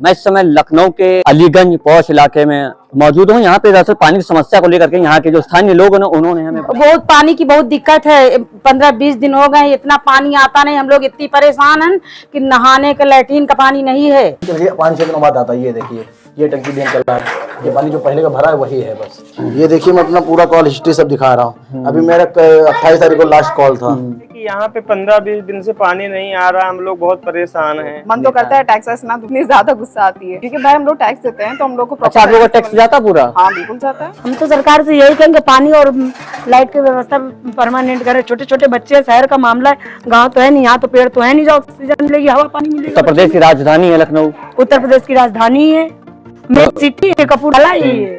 मैं इस समय लखनऊ के अलीगंज पौष इलाके में मौजूद हूँ। यहाँ पे दरअसल पानी की समस्या को लेकर के यहाँ के जो स्थानीय लोग हैं उन्होंने हमें बहुत पानी की बहुत दिक्कत है। 15-20 दिन हो गए, इतना पानी आता नहीं, हम लोग इतनी परेशान हैं कि नहाने का लैट्रिन का पानी नहीं है। चलिए 5-6 दिनों बाद आता है। ये देखिए, ये टंकी डैम चल रहा है। ये पानी जो पहले का भरा है वही है बस। ये देखिए, मैं अपना पूरा कॉल हिस्ट्री सब दिखा रहा हूँ। अभी मेरा 28 तारीख को लास्ट कॉल था कि यहाँ पे 15-20 दिन से पानी नहीं आ रहा, हम लोग बहुत परेशान हैं। मन तो करता है टैक्स ना, इतनी ज्यादा गुस्सा आती है क्योंकि भाई हम लोग टैक्स देते हैं तो हम लोग को अच्छा, आप लोगों का टैक्स जाता पूरा? हाँ बिल्कुल जाता है। हम तो सरकार से यही कहेंगे पानी और लाइट की व्यवस्था परमानेंट करे। छोटे छोटे बच्चे, शहर का मामला है, गाँव तो है नहीं, यहाँ तो पेड़ तो है नहीं जो ऑक्सीजन मिलेगी, हवा पानी मिलेगी। उत्तर प्रदेश की राजधानी है लखनऊ। उत्तर प्रदेश की राजधानी है, मेन सिटी है, कपूरथला ही है।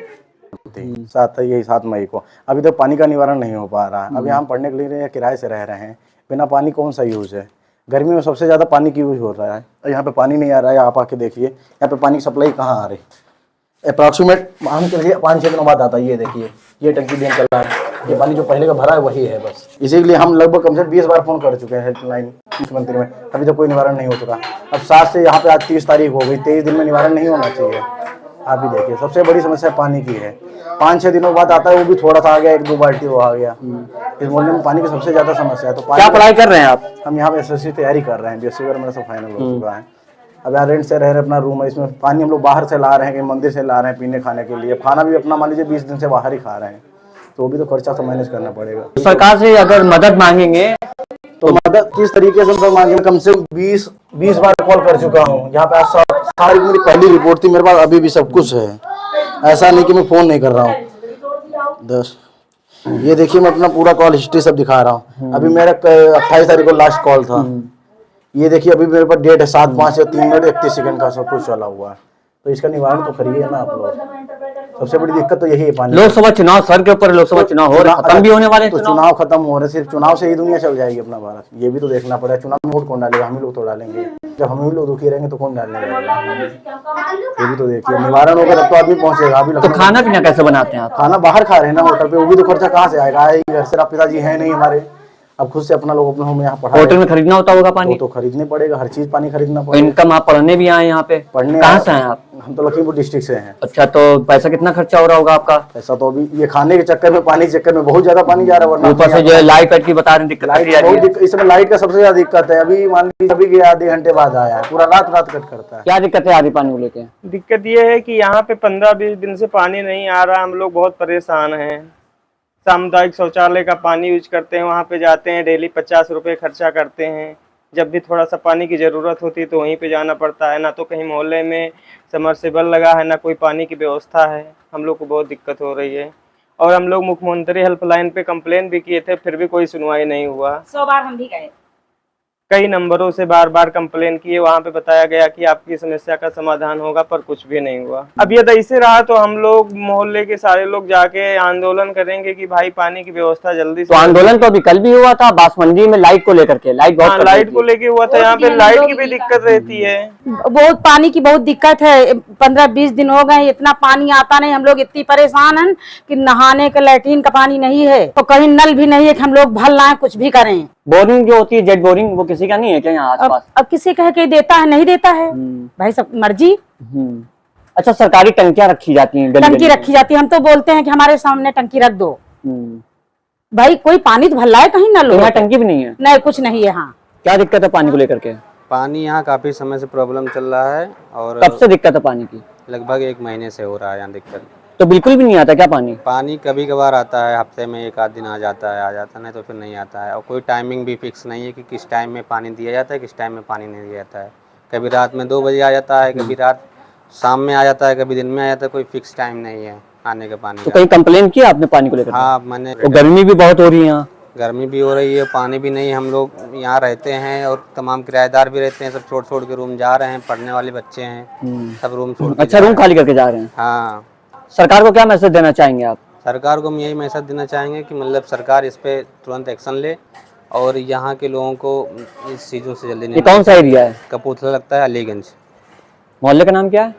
7 मई को अभी तक पानी का निवारण नहीं हो पा रहा है। अभी हम पढ़ने के लिए किराए से रह रहे हैं। बिना पानी कौन सा यूज है? गर्मी में सबसे ज्यादा पानी की यूज हो रहा है और यहाँ पे पानी नहीं आ रहा है। आप आके देखिए, यहाँ पे पानी की सप्लाई कहाँ आ रही है। अप्रॉक्सीमेट हम चलिए 5-6 दिनों बाद आता है। ये देखिए, ये टंकी डैम चल रहा है। ये पानी जो पहले का भरा है वही है बस। इसीलिए हम लगभग कम से 20 बार फोन कर चुके हैं हेल्पलाइन मुख्यमंत्री में, अभी तक कोई निवारण नहीं हो चुका। अब 7 से यहाँ पे आज 30 तारीख हो गई, 23 दिन में निवारण नहीं होना चाहिए। आप भी देखिए, सबसे बड़ी समस्या पानी की है। 5-6 दिनों बाद आता है, वो भी थोड़ा सा आ गया, 1-2 बाल्टी वो आ गया। इस मोहल्ले में पानी की सबसे ज्यादा समस्या है। तो क्या पढ़ाई कर रहे हैं आप? हम यहाँ पे एसएससी तैयारी कर रहे हैं। बीएससी वगैरह मेरा सब फाइनल हो चुका है। अब यहाँ रेंट से रह रहे, अपना रूम है, इसमें पानी हम लोग बाहर से ला रहे हैं, कहीं मंदिर से ला रहे हैं पीने खाने के लिए। खाना भी अपना मान लीजिए 20 दिन से बाहर ही खा रहे हैं, तो वो भी तो खर्चा तो मैनेज करना पड़ेगा। सरकार से अगर मदद मांगेंगे तो मदद किस तरीके से मांगे? कम से 20 बार कॉल कर चुका हूँ। यहाँ पे सारी मेरी पहली रिपोर्ट थी, मेरे पास अभी भी सब कुछ है। ऐसा नहीं कि मैं फोन नहीं कर रहा हूँ। 10 ये देखिए, मैं अपना पूरा कॉल हिस्ट्री सब दिखा रहा हूँ। अभी मेरा 28 तारीख को लास्ट कॉल था। ये देखिए, अभी मेरे पास डेट है 7:05:31 का सब कुछ चला हुआ है। तो इसका निवारण तो करिए ना आप लोग। सबसे बड़ी दिक्कत तो यही है पानी। लोकसभा चुनाव सर के ऊपर, लोकसभा चुनाव हो रहे, खत्म भी होने वाले। तो चुनाव खत्म हो रहे, सिर्फ चुनाव से ही दुनिया चल जाएगी अपना भारत। ये भी तो देखना पड़ेगा। चुनाव में वोट कौन डालेगा? हम ही लोग तो डालेंगे। जब हम ही लोग दुखी रहेंगे तो कौन डालने वाला? ये भी तो देखिए, निवारण होगा तब तो आदमी पहुंचेगा। अभी तो खाना पीना कैसे बनाते हैं आप? खाना बाहर खा रहे हैं ना होटल पे, वो भी तो खर्चा कहाँ से आएगा? घर से पिताजी है नहीं हमारे, अब खुद से अपना लोग अपना हम यहाँ पढ़ा। होटल में खरीदना होता होगा पानी? तो खरीदने पड़ेगा, हर चीज पानी खरीदना पड़ेगा। इनकम, आप पढ़ने भी आए यहाँ पे? पढ़ने कहाँ से हैं आप? हम तो लखीमपुर डिस्ट्रिक्ट से हैं। अच्छा, तो पैसा कितना खर्चा हो रहा होगा आपका? पैसा तो अभी ये खाने के चक्कर में, पानी के चक्कर में बहुत ज्यादा पानी जा रहा है। वरना ऊपर से जो है लाइट वाइट की बता रहे हैं, दिक्कत आ रही है। इस समय लाइट का सबसे ज्यादा दिक्कत है। अभी मान लीजिए अभी गया, आधे घंटे बाद आया है, पूरा रात कट करता है। क्या दिक्कत है आदि पानी को लेके? दिक्कत ये है कि यहाँ पे 15-20 दिन से पानी नहीं आ रहा, हम लोग बहुत परेशान हैं। सामुदायिक शौचालय का पानी यूज करते हैं, वहाँ पे जाते हैं, डेली 50 रुपये खर्चा करते हैं। जब भी थोड़ा सा पानी की ज़रूरत होती है तो वहीं पे जाना पड़ता है। ना तो कहीं मोहल्ले में समरसेबल लगा है, ना कोई पानी की व्यवस्था है। हम लोग को बहुत दिक्कत हो रही है। और हम लोग मुख्यमंत्री हेल्पलाइन पे कंप्लेन भी किए थे, फिर भी कोई सुनवाई नहीं हुआ। 100 बार हम भी गए, कई नंबरों से बार बार कंप्लेन किए, वहाँ पे बताया गया कि आपकी समस्या का समाधान होगा, पर कुछ भी नहीं हुआ। अब ये ऐसे रहा तो हम लोग मोहल्ले के सारे लोग जाके आंदोलन करेंगे कि भाई पानी की व्यवस्था जल्दी से। तो आंदोलन तो अभी कल भी हुआ था बासमंडी में, लाइट को लेकर के। लाइट बहुत लाइट को लेके हुआ था। यहाँ पे लाइट की भी दिक्कत रहती है। बहुत पानी की बहुत दिक्कत है। 15-20 दिन हो गए, इतना पानी आता नहीं, हम लोग इतनी परेशान हैं कि नहाने का लैट्रिन का पानी नहीं है, तो कहीं नल भी नहीं है कि हम लोग भर लाएं, कुछ भी करें। बोरिंग जो होती है, जेट बोरिंग, वो किसी का नहीं है क्या यहाँ आसपास? अब किसी कह के देता है, नहीं देता है, भाई सब मर्जी। अच्छा, सरकारी टंकियां रखी जाती हैं? टंकी रखी जाती है, हम तो बोलते हैं कि हमारे सामने टंकी रख दो। भाई कोई पानी तो भर लाए, कहीं नल हो। टंकी भी नहीं है? नहीं, कुछ नहीं है। हाँ, क्या दिक्कत है पानी को लेकर के? पानी यहाँ काफ़ी समय से प्रॉब्लम चल रहा है। और कब से दिक्कत है पानी की? लगभग 1 महीने से हो रहा है यहाँ दिक्कत। तो बिल्कुल भी नहीं आता क्या पानी? पानी कभी कभार आता है, हफ्ते में 1 आध दिन आ जाता है, नहीं तो फिर नहीं आता है। और कोई टाइमिंग भी फिक्स नहीं है कि किस टाइम में पानी दिया जाता है, किस टाइम में पानी नहीं दिया जाता है। कभी रात में 2 बजे आ जाता है, कभी रात शाम में आ जाता है, कभी दिन में आ जाता है। कोई फिक्स टाइम नहीं है आने का पानी। तो कहीं कंप्लेन किया आपने पानी को लेकर? हाँ, मैंने। गर्मी भी बहुत हो रही है यहाँ। गर्मी भी हो रही है, पानी भी नहीं। हम लोग यहाँ रहते हैं और तमाम किराएदार भी रहते हैं, सब छोड़ के रूम जा रहे हैं। पढ़ने वाले बच्चे हैं, सब रूम छोड़ के। अच्छा, रूम खाली करके जा रहे हैं? हाँ। सरकार को क्या मैसेज देना चाहेंगे आप? सरकार को हम यही मैसेज देना चाहेंगे कि मतलब सरकार इस पे तुरंत एक्शन ले और यहाँ के लोगों को इस चीज़ों से जल्दी। ये कौन सा एरिया है? कपूरथला लगता है, अलीगंज। मोहल्ले का नाम क्या है?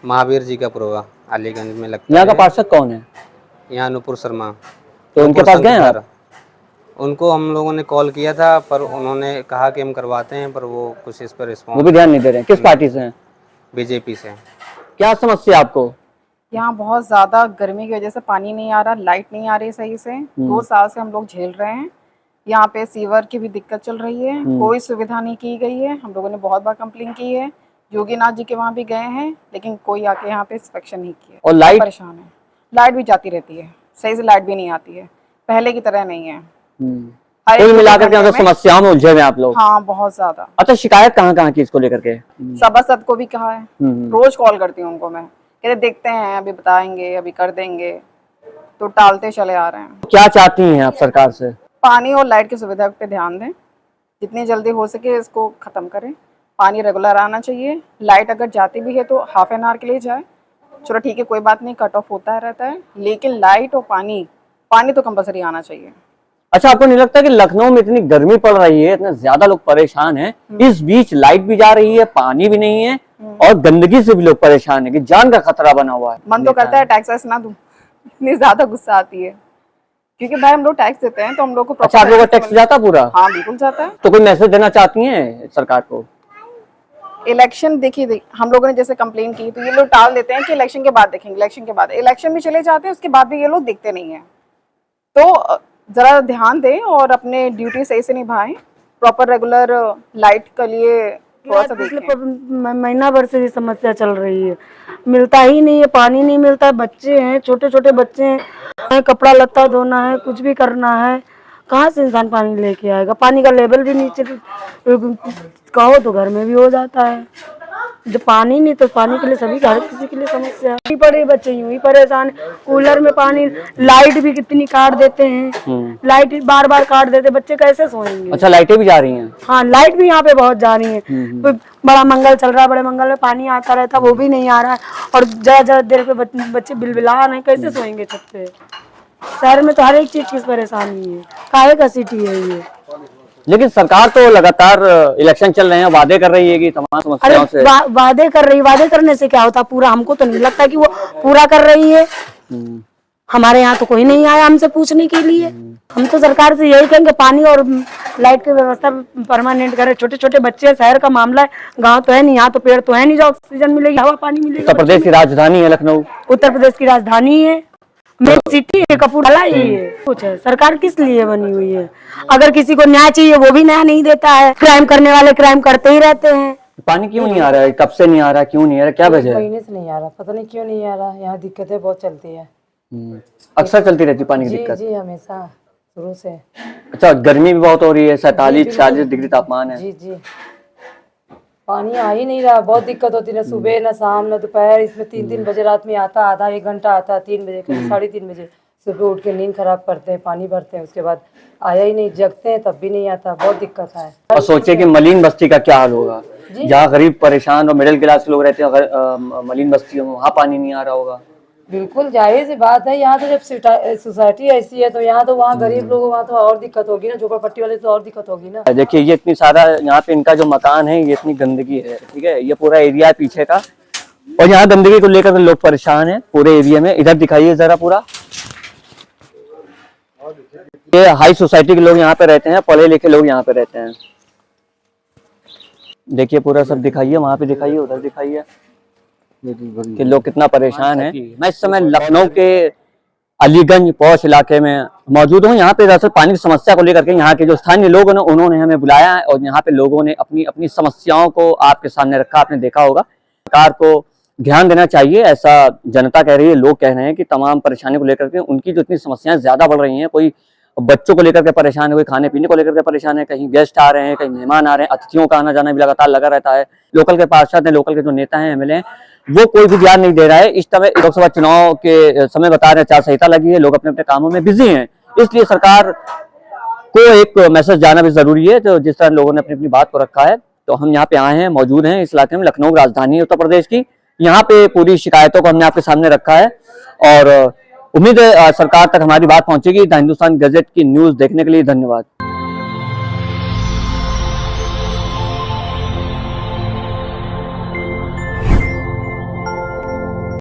महावीर जी का पुरवा, अलीगंज में लगता है। यहाँ का पार्षद कौन है? यहाँ नुपुर शर्मा। तो उनके पास गए आप? उनको हम लोगों ने कॉल किया था, पर उन्होंने कहा कि हम करवाते हैं, पर वो कुछ इस पर रिस्पॉन्स। वो भी ध्यान नहीं दे रहे हैं। किस पार्टी से हैं? बीजेपी से। क्या समस्या आपको? यहाँ बहुत ज्यादा गर्मी की वजह से पानी नहीं आ रहा, लाइट नहीं आ रही सही से। 2 साल से हम लोग झेल रहे हैं। यहाँ पे सीवर की भी दिक्कत चल रही है, कोई सुविधा नहीं की गई है। हम लोगों ने बहुत बार कंप्लेन की है, योगीनाथ जी के वहाँ भी गए हैं, लेकिन कोई आके यहाँ पे इंस्पेक्शन नहीं किया। और लाइट? परेशान है, लाइट भी जाती रहती है, सही से लाइट भी नहीं आती है, पहले की तरह नहीं है। हर एक कुल मिलाकर के घंटे मतलब में- समस्याओं में उलझे हुए हैं आप लोग। हाँ, बहुत ज्यादा। अच्छा, शिकायत कहाँ कहाँ की इसको लेकर के? सभासद को भी कहा है, रोज कॉल करती हूँ उनको मैं, कहते देखते हैं, अभी बताएंगे, अभी कर देंगे, तो टालते चले आ रहे हैं। क्या चाहती हैं आप सरकार से? पानी और लाइट की सुविधा पे ध्यान दें, जितनी जल्दी हो सके इसको ख़त्म करें। पानी रेगुलर आना चाहिए, लाइट अगर जाती भी है तो हाफ एन आवर के लिए जाए, चलो ठीक है, कोई बात नहीं, कट ऑफ होता रहता है, लेकिन लाइट और पानी तो कंपलसरी आना चाहिए। अच्छा, आपको नहीं लगता कि लखनऊ में इतनी गर्मी पड़ रही है, इतने ज्यादा लोग परेशान हैं, इस बीच लाइट भी जा रही है, पानी भी नहीं है, और गंदगी से भी लोग परेशान है कि जान का खतरा बना हुआ है? मन तो करता है टैक्स वैक्स ना दूं, इतनी ज्यादा गुस्सा आती है, क्योंकि भाई हम लोग टैक्स देते हैं तो हम लोग को अच्छा, आप लोगों का टैक्स जाता पूरा? हाँ, बिल्कुल जाता है। तो कोई मैसेज देना चाहती हैं सरकार को? इलेक्शन देखिए, हम लोगों ने जैसे कंप्लेन की तो ये लोग टाल देते हैं कि इलेक्शन के बाद देखेंगे, इलेक्शन के बाद, इलेक्शन भी चले जाते हैं, उसके बाद भी ये लोग देखते नहीं है। तो जरा ध्यान दें और अपने ड्यूटी सही से निभाएं, प्रॉपर रेगुलर लाइट के लिए थोड़ा सा देखें। महीना भर से ये समस्या चल रही है, मिलता ही नहीं है, पानी नहीं मिलता है, बच्चे हैं, छोटे छोटे बच्चे हैं, कपड़ा लत्ता धोना है, कुछ भी करना है, कहाँ से इंसान पानी लेके आएगा? पानी का लेवल भी नीचे कहो तो घर में भी हो जाता है। जब पानी नहीं तो पानी के लिए सभी हर किसी के लिए समस्या है। पड़े बच्चे यूं ही परेशान, कूलर में पानी, लाइट भी कितनी काट देते हैं, लाइट बार बार काट देते, बच्चे कैसे सोएंगे? अच्छा, लाइटें भी जा रही हैं? हाँ, लाइट भी यहाँ पे बहुत जा रही है। बड़ा मंगल चल रहा है, बड़े मंगल में पानी आता रहता, वो भी नहीं आ रहा है, और जरा जरा देर पे बच्चे बिलबिला रहे हैं, कैसे सोएंगे छत पे? शहर में तो हर एक चीज की परेशानी है, काहे का सिटी है ये। लेकिन सरकार तो लगातार इलेक्शन चल रहे हैं, वादे कर रही है कि तमाम समस्याओं से। वादे कर रही, वादे करने से क्या होता? पूरा हमको तो नहीं लगता कि वो पूरा कर रही है। हमारे यहाँ तो कोई नहीं आया हमसे पूछने के लिए। हम तो सरकार से यही कहेंगे पानी और लाइट की व्यवस्था परमानेंट करे। छोटे छोटे बच्चे, शहर का मामला है, गांव तो है नहीं, यहाँ तो पेड़ तो है नहीं जो ऑक्सीजन मिलेगी, हवा पानी मिलेगा। उत्तर प्रदेश की राजधानी है लखनऊ। उत्तर प्रदेश की राजधानी है, मेन सिटी है, कपूरथला ही है। कुछ है, सरकार किस लिए बनी हुई है? अगर किसी को न्याय चाहिए वो भी न्याय नहीं देता है, क्राइम करने वाले क्राइम करते ही रहते हैं। पानी क्यों नहीं आ रहा है? कब से नहीं आ रहा है? क्यों नहीं आ रहा? क्या वजह है? महीने से नहीं आ रहा, पता नहीं क्यों नहीं आ रहा। यहाँ दिक्कतें बहुत चलती है। अक्सर चलती रहती पानी की दिक्कत? जी, हमेशा शुरू से। अच्छा, गर्मी भी बहुत हो रही है, 47-46 डिग्री तापमान है। जी जी, पानी आ ही नहीं रहा, बहुत दिक्कत होती है, न सुबह न शाम न दोपहर। इसमें 3-3 बजे रात में आता, आधा 1 घंटा आता, 3 बजे कभी 3:30 बजे सुबह उठ के नींद खराब करते हैं, पानी भरते हैं, उसके बाद आया ही नहीं, जगते हैं तब भी नहीं आता, बहुत दिक्कत है। और सोचे कि मलिन बस्ती का क्या हाल होगा, जहाँ गरीब परेशान और मिडिल क्लास के लोग रहते हैं, अगर मलिन बस्तियों में वहाँ पानी नहीं आ रहा होगा। बिल्कुल जाहिर सी बात है। यहाँ तो जब सोसाइटी ऐसी है तो यहाँ तो वहाँ गरीब लोगों वहाँ तो और दिक्कत होगी ना, झोपड़पट्टी वाले तो और दिक्कत होगी ना। देखिए, ये इतनी सारा यहाँ पे इनका जो मकान है, ये इतनी गंदगी है, ठीक है, ये पूरा एरिया है पीछे का, और यहाँ गंदगी को लेकर लोग परेशान हैं पूरे एरिया में। इधर दिखाइए जरा पूरा, ये हाई सोसाइटी के लोग यहाँ पे रहते हैं, पढ़े लिखे लोग यहाँ पे रहते हैं। देखिए पूरा सब दिखाइए, वहां पे दिखाइए, उधर दिखाइए कि लोग कितना परेशान है। मैं इस समय लखनऊ के अलीगंज पौष इलाके में मौजूद हूँ। यहाँ पे दरअसल पानी की समस्या को लेकर के यहाँ के जो स्थानीय लोग हैं उन्होंने हमें बुलाया है, और यहाँ पे लोगों ने अपनी अपनी समस्याओं को आपके सामने रखा। आपने देखा होगा, सरकार को ध्यान देना चाहिए, ऐसा जनता कह रही है, लोग कह रहे हैं कि तमाम परेशानी को लेकर के उनकी जो इतनी समस्याएं ज्यादा बढ़ रही हैं, कोई बच्चों को लेकर के परेशान है, कोई खाने पीने को लेकर के परेशान है, कहीं गेस्ट आ रहे हैं, कहीं मेहमान आ रहे हैं, अतिथियों का आना जाना भी लगातार लगा रहता है। लोकल के पार्षद हैं, लोकल के जो नेता हैं, एमएलए हैं, वो कोई भी ध्यान नहीं दे रहा है। इस समय लोकसभा चुनाव के समय बता रहे हैं, आचार संहिता लगी है, लोग अपने अपने कामों में बिजी हैं, इसलिए सरकार को एक मैसेज जाना भी जरूरी है। तो जिस तरह लोगों ने अपनी अपनी बात को रखा है, तो हम यहाँ पे आए हैं, मौजूद हैं इस इलाके में। लखनऊ राजधानी है उत्तर प्रदेश की, यहाँ पे पूरी शिकायतों को हमने आपके सामने रखा है, और उम्मीद है सरकार तक हमारी बात पहुंचेगी। द हिंदुस्तान गजट की न्यूज देखने के लिए धन्यवाद।